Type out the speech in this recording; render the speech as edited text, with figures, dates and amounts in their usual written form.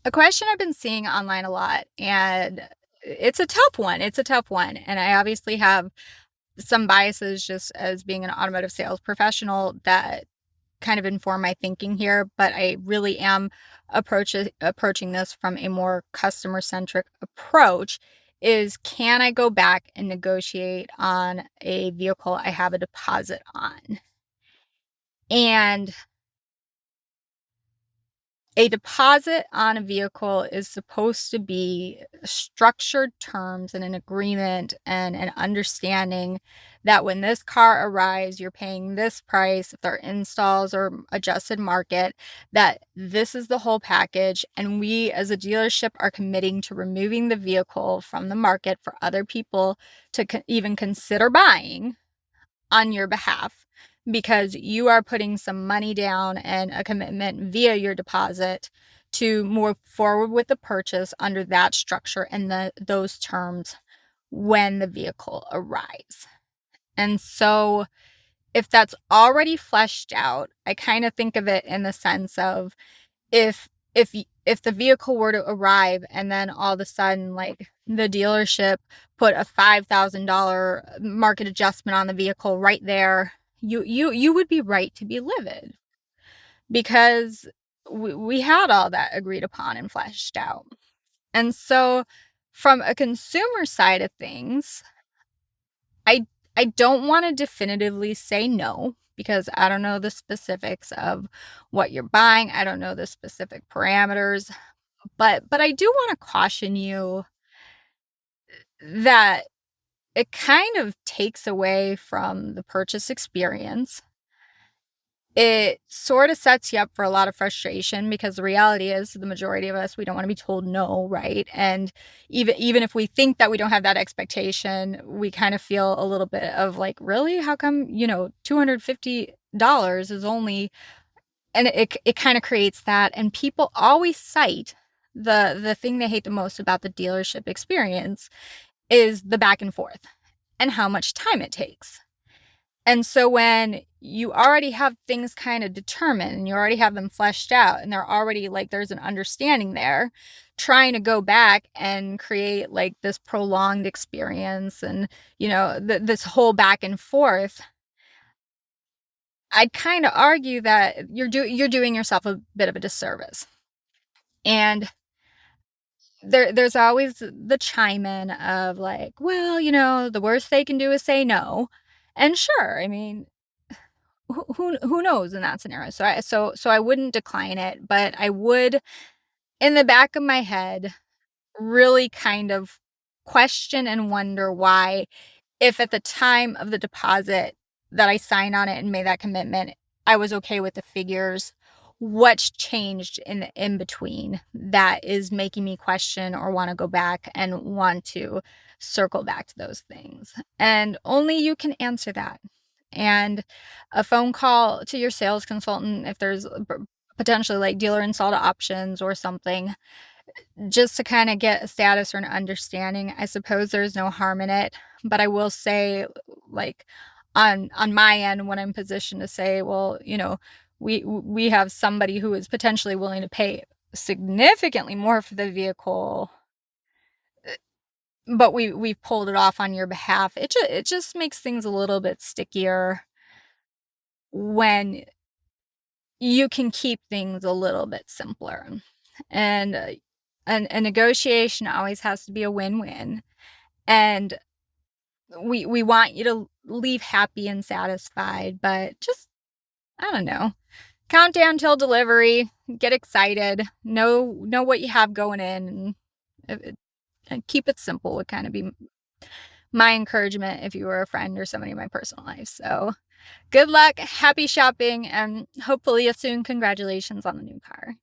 A question I've been seeing online a lot, and it's a tough one. It's a tough one. And I obviously have some biases just as being an automotive sales professional that kind of inform my thinking here, but I really am approaching this from a more customer centric approach. Is can I go back and negotiate on a vehicle I have a deposit on? And a deposit on a vehicle is supposed to be structured terms and an agreement and an understanding that when this car arrives, you're paying this price, if there are installs or adjusted market, that this is the whole package. And we as a dealership are committing to removing the vehicle from the market for other people to even consider buying on your behalf because you are putting some money down and a commitment via your deposit to move forward with the purchase under that structure and those terms when the vehicle arrives. And so if that's already fleshed out, I kind of think of it in the sense of if if the vehicle were to arrive and then all of a sudden like the dealership put a $5,000 market adjustment on the vehicle right there, you would be right to be livid because we had all that agreed upon and fleshed out. And so from a consumer side of things, I I don't want to definitively say no because I don't know the specifics of what you're buying. I don't know the specific parameters, but I do want to caution you that it kind of takes away from the purchase experience. It sort of sets you up for a lot of frustration because the reality is the majority of us, we don't want to be told no, right? And even if we think that we don't have that expectation, we kind of feel a little bit of like, really? How come, $250 is only, and it kind of creates that. And people always cite the thing they hate the most about the dealership experience is the back and forth and how much time it takes. And so when you already have things kind of determined and you already have them fleshed out and they're already like there's an understanding there, trying to go back and create like this prolonged experience and this whole back and forth, I'd kind of argue that you're doing yourself a bit of a disservice. And there's always the chime in of like, well, the worst they can do is say no. And sure, I mean, who knows in that scenario? So I wouldn't decline it, but I would in the back of my head really kind of question and wonder why, if at the time of the deposit that I signed on it and made that commitment, I was okay with the figures, what's changed in the in between that is making me question or want to go back and want to circle back to those things. And only you can answer that. And a phone call to your sales consultant, if there's potentially like dealer installed options or something, just to kind of get a status or an understanding. I suppose there's no harm in it, but I will say, like on my end, when I'm positioned to say, well, we have somebody who is potentially willing to pay significantly more for the vehicle, but we've pulled it off on your behalf. It just makes things a little bit stickier when you can keep things a little bit simpler. And a negotiation always has to be a win-win. And we want you to leave happy and satisfied, but just I don't know. Count down till delivery, get excited, know what you have going in, and keep it simple would kind of be my encouragement if you were a friend or somebody in my personal life. So good luck, happy shopping, and hopefully a soon congratulations on the new car.